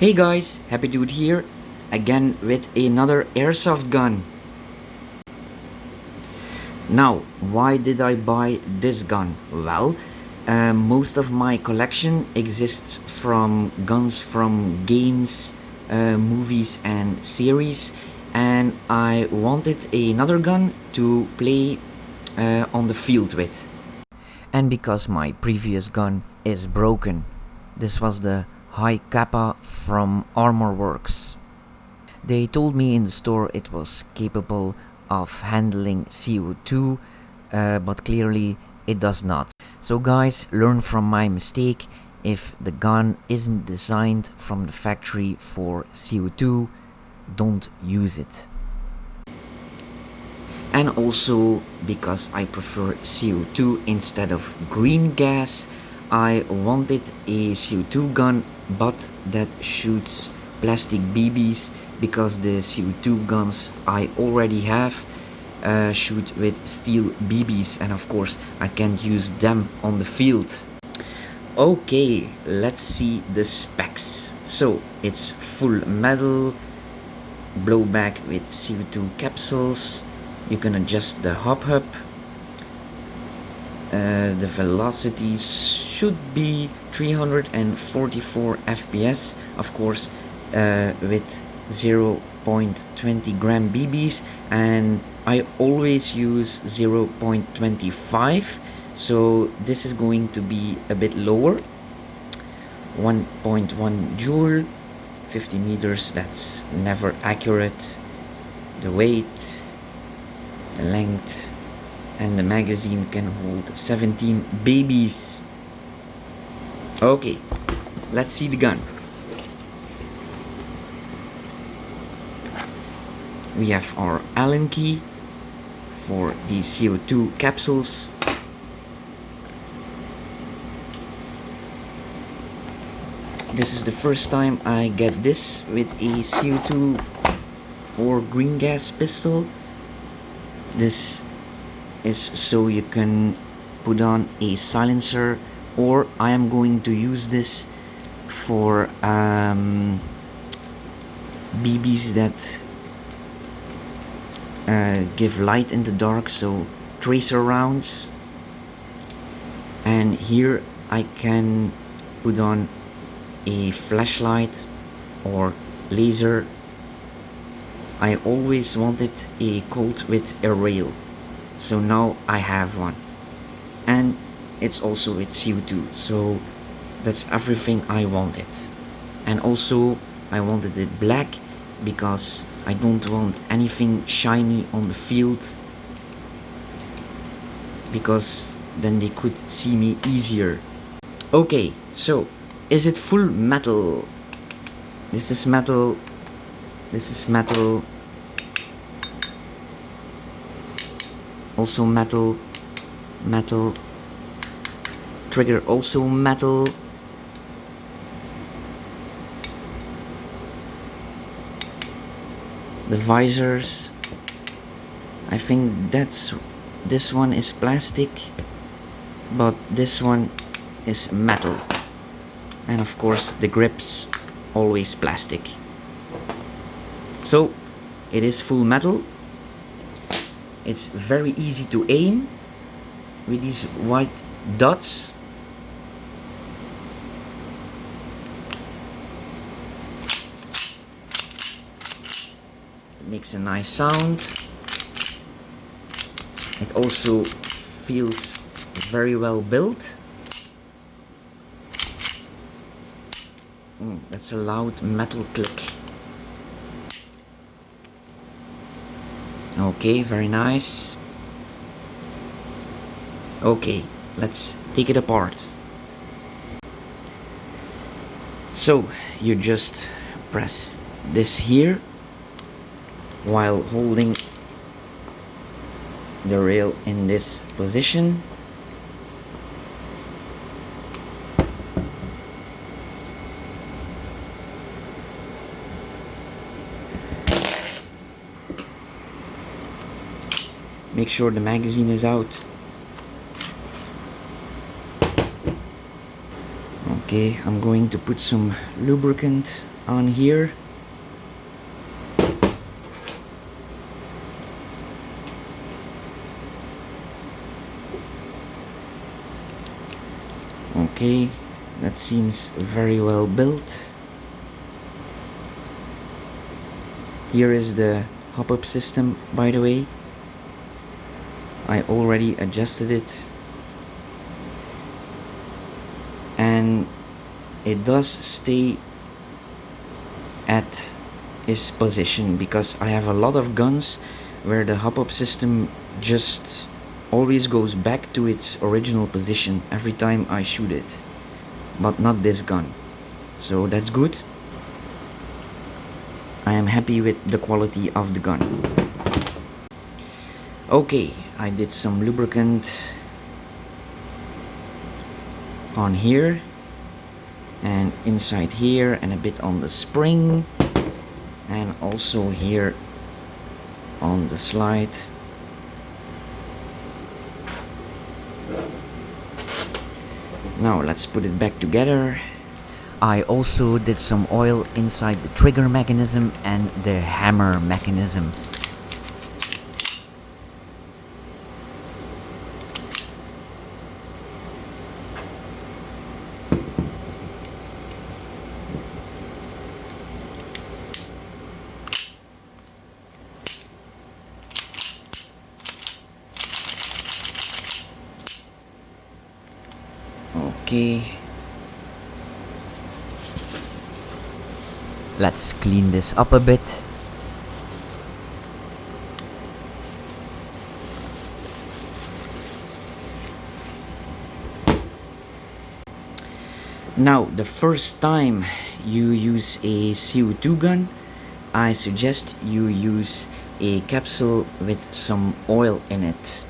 Hey guys, Happy Dude here, again with another airsoft gun. Now, why did I buy this gun? Well, most of my collection exists from guns from games, movies and series, and I wanted another gun to play on the field with. And because my previous gun is broken, this was the High Kappa from Armor Works. They told me in the store it was capable of handling CO2, but clearly it does not. So guys, learn from my mistake. If the gun isn't designed from the factory for CO2, don't use it. And also, because I prefer CO2 instead of green gas, I wanted a CO2 gun but that shoots plastic BBs, because the CO2 guns I already have shoot with steel BBs, and of course I can't use them on the field. Okay, let's see the specs. So it's full metal, blowback with CO2 capsules. You can adjust the hub. The velocities should be 344 FPS, of course, with 0.20 gram BBs, and I always use 0.25, so this is going to be a bit lower. 1.1 joule, 50 meters, that's never accurate. The weight, the length, and the magazine can hold 17 babies. Okay, let's see the gun. We have our Allen key for the CO2 capsules. This is the first time I get this with a CO2 or green gas pistol. This is so you can put on a silencer, or I am going to use this for BBs that give light in the dark, so tracer rounds. And here I can put on a flashlight or laser. I always wanted a Colt with a rail, so now I have one, and it's also with CO2, so that's everything I wanted. And also I wanted it black because I don't want anything shiny on the field, because then they could see me easier. Okay, so is it full metal? This is metal, this is metal, also metal, metal, trigger also metal. The visors, I think this one is plastic, but this one is metal. And of course the grips, always plastic. So it is full metal. It's very easy to aim with these white dots. It makes a nice sound. It also feels very well built. That's a loud metal click. Okay, very nice. Okay, let's take it apart. So you just press this here while holding the rail in this position. Make sure the magazine is out. Okay, I'm going to put some lubricant on here. Okay, that seems very well built. Here is the hop-up system, by the way. I already adjusted it, and it does stay at its position, because I have a lot of guns where the hop-up system just always goes back to its original position every time I shoot it, but not this gun, so that's good. I am happy with the quality of the gun. Okay, I did some lubricant on here and inside here, and a bit on the spring, and also here on the slide. Now let's put it back together. I also did some oil inside the trigger mechanism and the hammer mechanism. Okay. Let's clean this up a bit. Now, the first time you use a CO2 gun, I suggest you use a capsule with some oil in it.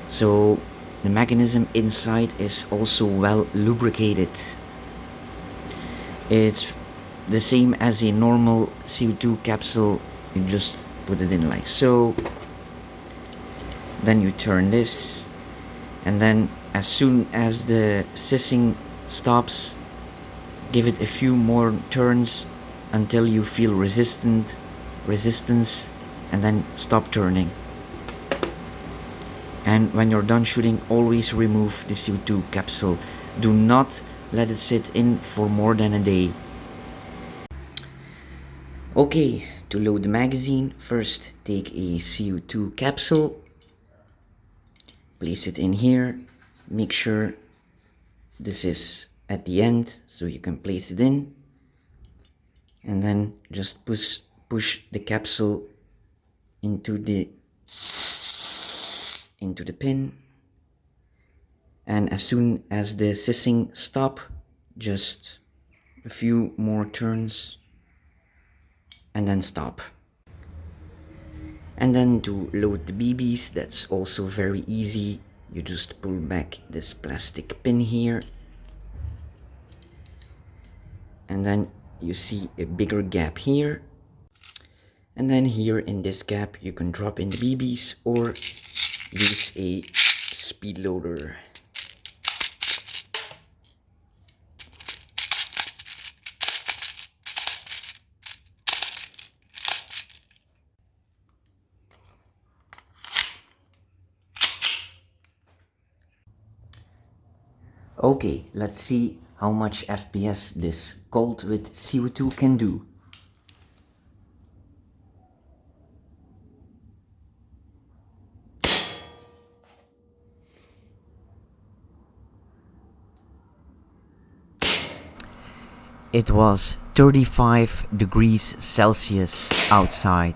So the mechanism inside is also well lubricated. It's the same as a normal CO2 capsule. You just put it in like so. Then you turn this, and then as soon as the sissing stops, give it a few more turns until you feel resistance, and then stop turning. And when you're done shooting, always remove the CO2 capsule. Do not let it sit in for more than a day. Okay, to load the magazine, first take a CO2 capsule, place it in here, make sure this is at the end so you can place it in, and then just push the capsule into the pin, and as soon as the sissing stop, just a few more turns and then stop. And then to load the BBs, that's also very easy. You just pull back this plastic pin here, and then you see a bigger gap here, and then here in this gap you can drop in the BBs or use a speed loader. Okay, let's see how much FPS this Colt with CO2 can do. It was 35 degrees Celsius outside.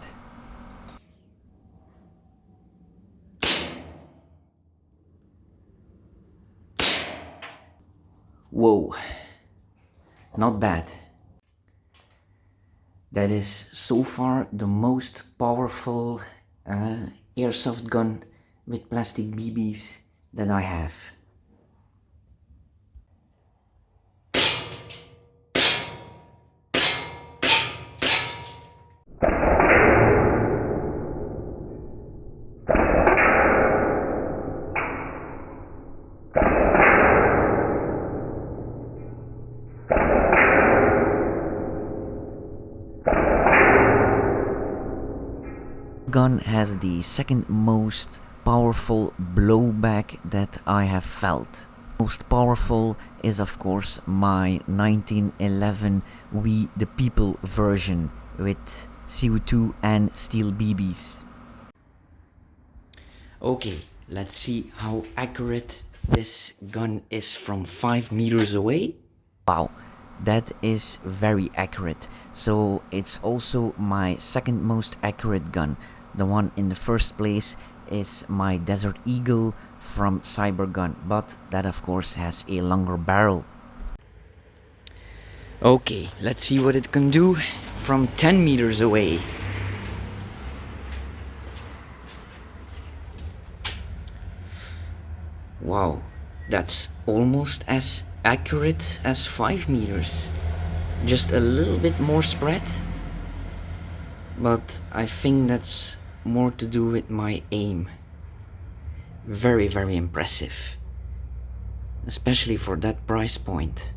Whoa, not bad. That is so far the most powerful airsoft gun with plastic BBs that I have. gun has the second most powerful blowback that I have felt. Most powerful is of course my 1911 We the People version with CO2 and steel BBs. Okay, let's see how accurate this gun is from 5 meters away. Wow, that is very accurate. So it's also my second most accurate gun. The one in the first place is my Desert Eagle from Cybergun, but that of course has a longer barrel. Okay, let's see what it can do from 10 meters away. Wow, that's almost as accurate as 5 meters. Just a little bit more spread. But I think that's more to do with my aim. Very, very impressive. Especially for that price point.